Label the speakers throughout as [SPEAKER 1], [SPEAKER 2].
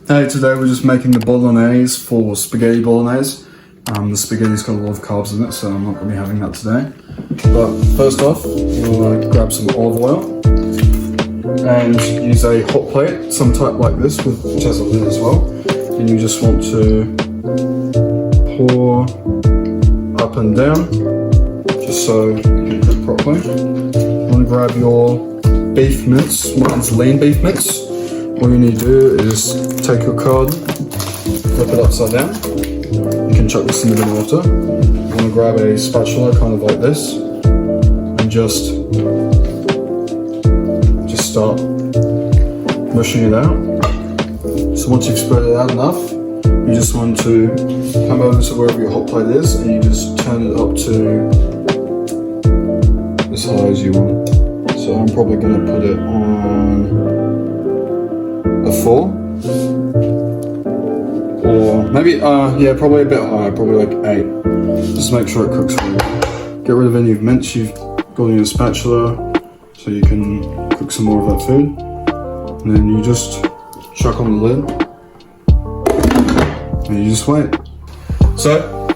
[SPEAKER 1] Hey, today we're just making the bolognese for spaghetti bolognese. The spaghetti's got a lot of carbs in it, so I'm not going to be having that today. But first off, we'll grab some olive oil and use a hot plate, some type like this, which has a lid as well. And you just want to pour up and down, just so you can cook properly. You want to grab your beef mince. Mine's lean beef mince. All you need to do is take your card, flip it upside down. You can chuck this in the water. You want to grab a spatula, kind of like this, and just start mushing it out. So once you've spread it out enough, you just want to come over to wherever your hot plate is, and you just turn it up to as high as you want. So I'm probably going to put it on a 4, or maybe yeah, probably a bit higher, probably like 8. Just make sure it cooks well. Get rid of any mince you've got in your spatula, so you can cook some more of that food. And then you just chuck on the lid, and you just wait. So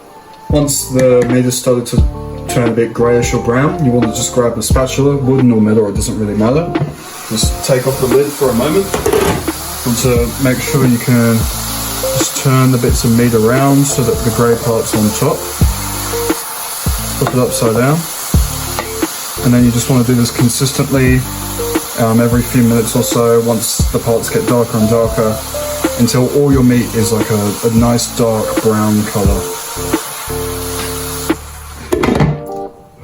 [SPEAKER 1] once the meat has started to turn a bit greyish or brown, you want to just grab a spatula, wooden or metal, it doesn't really matter. Just take off the lid for a moment. And to make sure you can just turn the bits of meat around so that the grey part's on top. Flip it upside down. And then you just want to do this consistently every few minutes or so, once the parts get darker and darker, until all your meat is like a nice dark brown colour.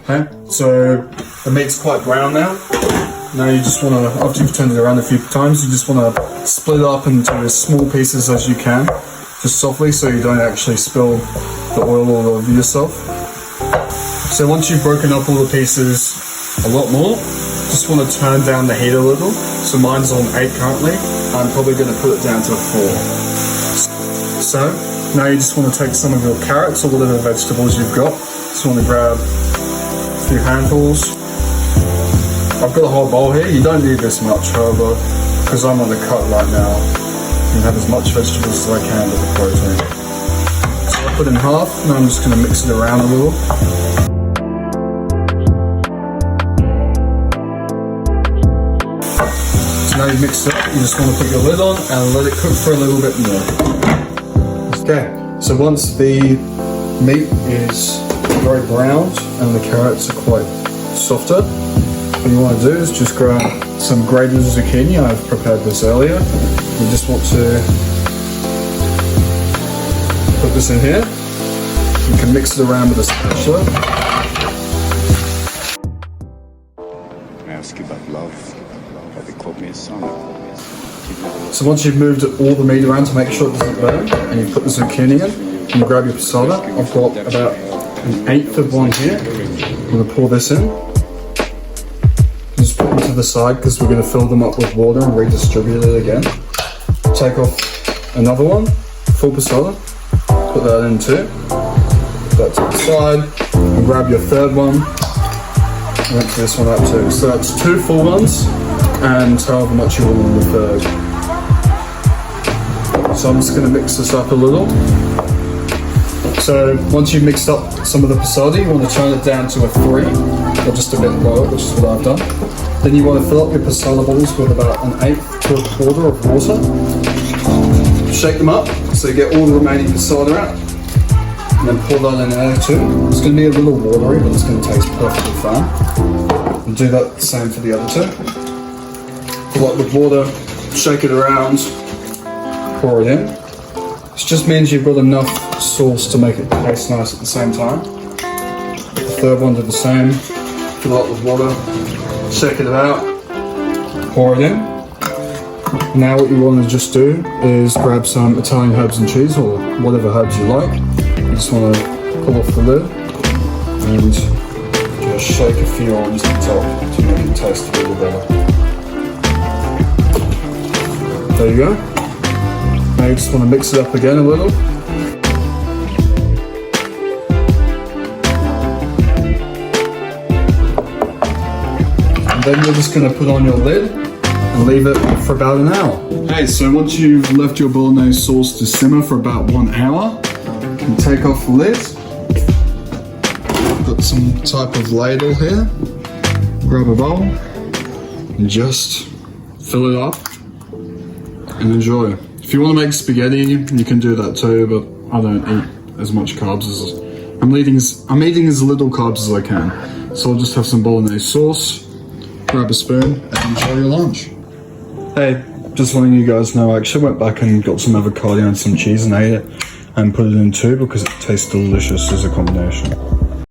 [SPEAKER 1] Okay, so the meat's quite brown now. Now you just want to, after you've turned it around a few times, you just want to split it up into as small pieces as you can, just softly, so you don't actually spill the oil all over yourself. So once you've broken up all the pieces a lot more, just want to turn down the heat a little. So mine's on 8 currently. I'm probably going to put it down to 4. So now you just want to take some of your carrots or whatever vegetables you've got. Just want to grab a few handfuls. I've got a whole bowl here. You don't need this much, however, because I'm on the cut right now, you can have as much vegetables as I can with the protein. So I put in half, and I'm just going to mix it around a little. So now you've mixed it up, you just want to put your lid on and let it cook for a little bit more. Okay, so once the meat is very browned and the carrots are quite softer, what you want to do is just grab some grated zucchini. I've prepared this earlier. You just want to put this in here. You can mix it around with a spatula.
[SPEAKER 2] I ask you about love, but they called me a son.
[SPEAKER 1] So once you've moved all the meat around to make sure it doesn't burn, and you've put the zucchini in, you grab your passata. I've got about 1/8 of one here. I'm going to pour this in. Just put them to the side because we're going to fill them up with water and redistribute it again. Take off another one, full passata, put that in too. Put that to the side, and grab your third one, and empty this one out too. So that's 2 full ones, and however much you want on the third. So I'm just going to mix this up a little. So once you've mixed up some of the passata, you want to turn it down to a 3, or just a bit lower, which is what I've done. Then you want to fill up your passata balls with about 1/8 to 1/4 of water. Shake them up so you get all the remaining passata out, and then pour that in there too. It's going to be a little watery, but it's going to taste perfectly fine. And do that the same for the other 2. Fill up with water, shake it around, pour it in. This just means you've got enough sauce to make it taste nice at the same time. The third one do the same. Fill it up with water, shake it about, pour it in. Now what you want to just do is grab some Italian herbs and cheese, or whatever herbs you like. You just want to pull off the lid and just shake a few onto the top to make it taste a little better. There you go. Now you just want to mix it up again a little. And then you're just going to put on your lid and leave it for about an hour. Okay, so once you've left your bolognese sauce to simmer for about 1 hour, you can take off the lid. Got some type of ladle here. Grab a bowl and just fill it up and enjoy. If you want to make spaghetti, you can do that too, but I don't eat as much carbs as I'm eating as little carbs as I can. So I'll just have some bolognese sauce, grab a spoon, and enjoy your lunch. Hey, just letting you guys know, I actually went back and got some avocado and some cheese and ate it and put it in too because it tastes delicious as a combination.